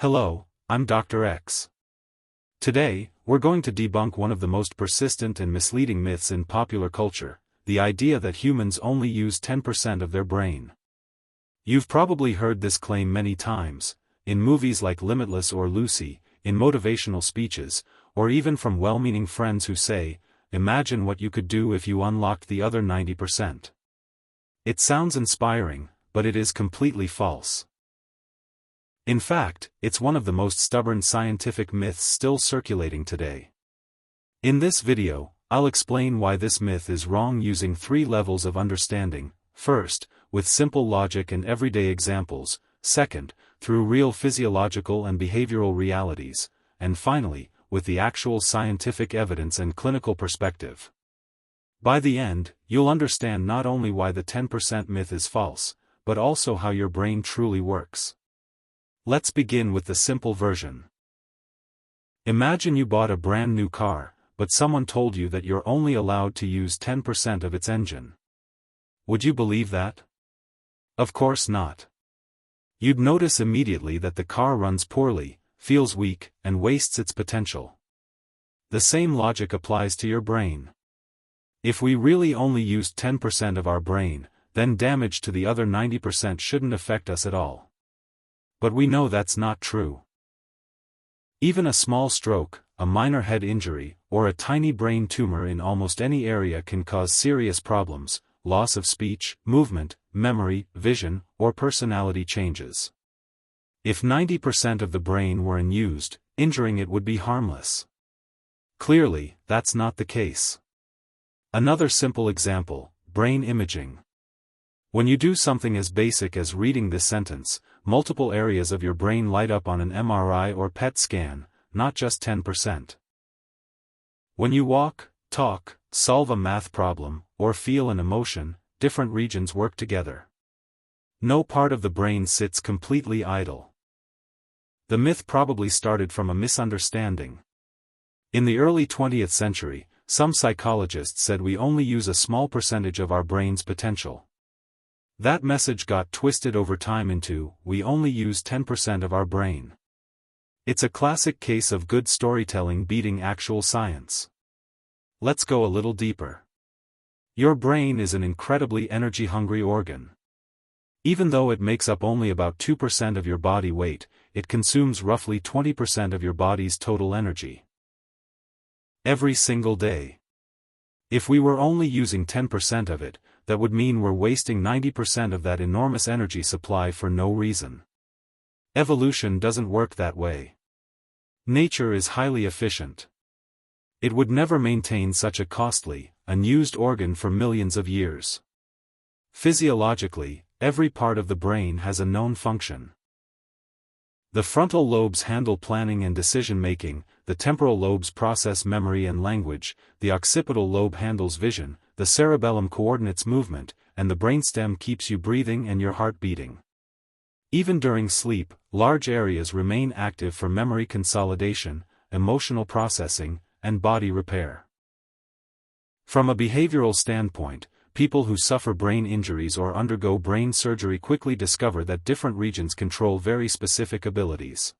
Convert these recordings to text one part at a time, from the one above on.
Hello, I'm Dr. X. Today, we're going to debunk one of the most persistent and misleading myths in popular culture, the idea that humans only use 10% of their brain. You've probably heard this claim many times, in movies like Limitless or Lucy, in motivational speeches, or even from well-meaning friends who say, "Imagine what you could do if you unlocked the other 90%. It sounds inspiring, but it is completely false. In fact, it's one of the most stubborn scientific myths still circulating today. In this video, I'll explain why this myth is wrong using 3 levels of understanding: first, with simple logic and everyday examples; second, through real physiological and behavioral realities; and finally, with the actual scientific evidence and clinical perspective. By the end, you'll understand not only why the 10% myth is false, but also how your brain truly works. Let's begin with the simple version. Imagine you bought a brand new car, but someone told you that you're only allowed to use 10% of its engine. Would you believe that? Of course not. You'd notice immediately that the car runs poorly, feels weak, and wastes its potential. The same logic applies to your brain. If we really only used 10% of our brain, then damage to the other 90% shouldn't affect us at all. But we know that's not true. Even a small stroke, a minor head injury, or a tiny brain tumor in almost any area can cause serious problems: loss of speech, movement, memory, vision, or personality changes. If 90% of the brain were unused, injuring it would be harmless. Clearly, that's not the case. Another simple example: brain imaging. When you do something as basic as reading this sentence, multiple areas of your brain light up on an MRI or PET scan, not just 10%. When you walk, talk, solve a math problem, or feel an emotion, different regions work together. No part of the brain sits completely idle. The myth probably started from a misunderstanding. In the early 20th century, some psychologists said we only use a small percentage of our brain's potential. That message got twisted over time into, we only use 10% of our brain. It's a classic case of good storytelling beating actual science. Let's go a little deeper. Your brain is an incredibly energy-hungry organ. Even though it makes up only about 2% of your body weight, it consumes roughly 20% of your body's total energy. Every single day. If we were only using 10% of it, that would mean we're wasting 90% of that enormous energy supply for no reason. Evolution doesn't work that way. Nature is highly efficient. It would never maintain such a costly, unused organ for millions of years. Physiologically, every part of the brain has a known function. The frontal lobes handle planning and decision-making, the temporal lobes process memory and language, the occipital lobe handles vision, the cerebellum coordinates movement, and the brainstem keeps you breathing and your heart beating. Even during sleep, large areas remain active for memory consolidation, emotional processing, and body repair. From a behavioral standpoint, people who suffer brain injuries or undergo brain surgery quickly discover that different regions control very specific abilities.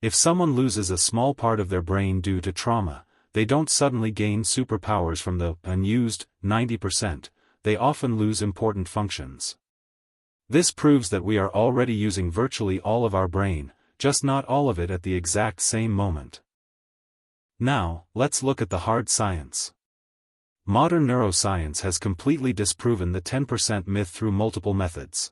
If someone loses a small part of their brain due to trauma, they don't suddenly gain superpowers from the unused 90%, they often lose important functions. This proves that we are already using virtually all of our brain, just not all of it at the exact same moment. Now, let's look at the hard science. Modern neuroscience has completely disproven the 10% myth through multiple methods.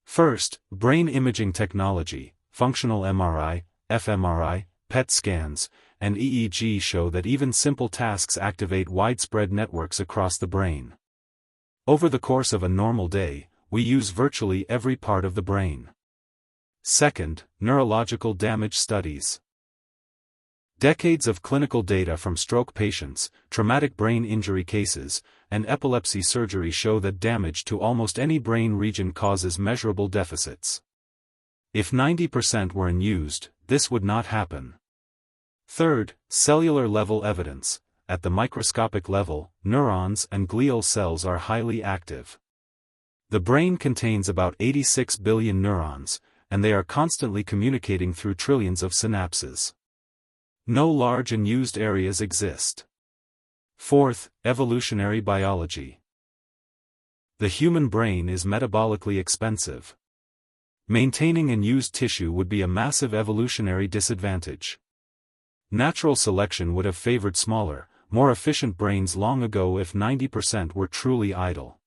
First, brain imaging technology, functional MRI, fMRI, PET scans, and EEG show that even simple tasks activate widespread networks across the brain. Over the course of a normal day, we use virtually every part of the brain. Second, neurological damage studies. Decades of clinical data from stroke patients, traumatic brain injury cases, and epilepsy surgery show that damage to almost any brain region causes measurable deficits. If 90% were unused, this would not happen. Third, cellular-level evidence. At the microscopic level, neurons and glial cells are highly active. The brain contains about 86 billion neurons, and they are constantly communicating through trillions of synapses. No large unused areas exist. Fourth, evolutionary biology. The human brain is metabolically expensive. Maintaining unused tissue would be a massive evolutionary disadvantage. Natural selection would have favored smaller, more efficient brains long ago if 90% were truly idle.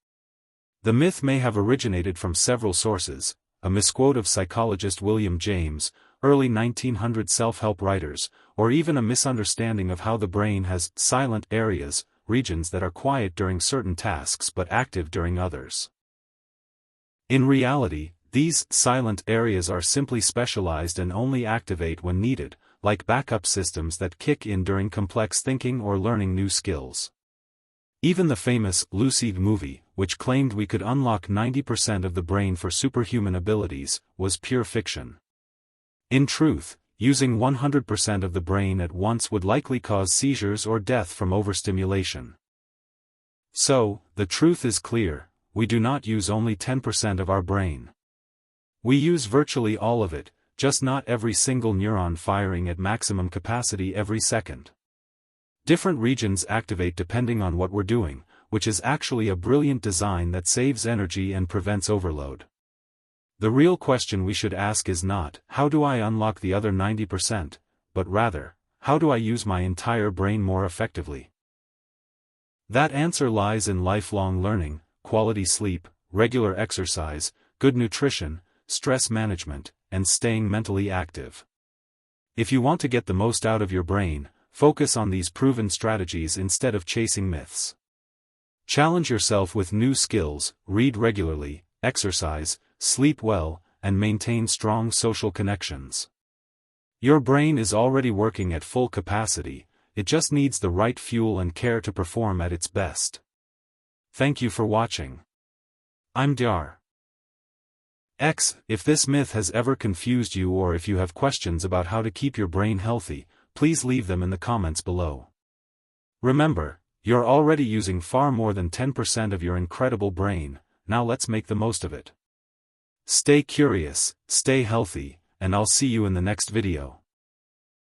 The myth may have originated from several sources: a misquote of psychologist William James, early 1900 self-help writers, or even a misunderstanding of how the brain has silent areas, regions that are quiet during certain tasks but active during others. In reality, these silent areas are simply specialized and only activate when needed, like backup systems that kick in during complex thinking or learning new skills. Even the famous Lucid movie, which claimed we could unlock 90% of the brain for superhuman abilities, was pure fiction. In truth, using 100% of the brain at once would likely cause seizures or death from overstimulation. So, the truth is clear: we do not use only 10% of our brain. We use virtually all of it, just not every single neuron firing at maximum capacity every second. Different regions activate depending on what we're doing, which is actually a brilliant design that saves energy and prevents overload. The real question we should ask is not, how do I unlock the other 90%, but rather, how do I use my entire brain more effectively? That answer lies in lifelong learning, quality sleep, regular exercise, good nutrition, stress management, and staying mentally active. If you want to get the most out of your brain, focus on these proven strategies instead of chasing myths. Challenge yourself with new skills, read regularly, exercise, sleep well, and maintain strong social connections. Your brain is already working at full capacity, it just needs the right fuel and care to perform at its best. Thank you for watching. I'm Dr. X. If this myth has ever confused you or if you have questions about how to keep your brain healthy, please leave them in the comments below. Remember, you're already using far more than 10% of your incredible brain, now let's make the most of it. Stay curious, stay healthy, and I'll see you in the next video.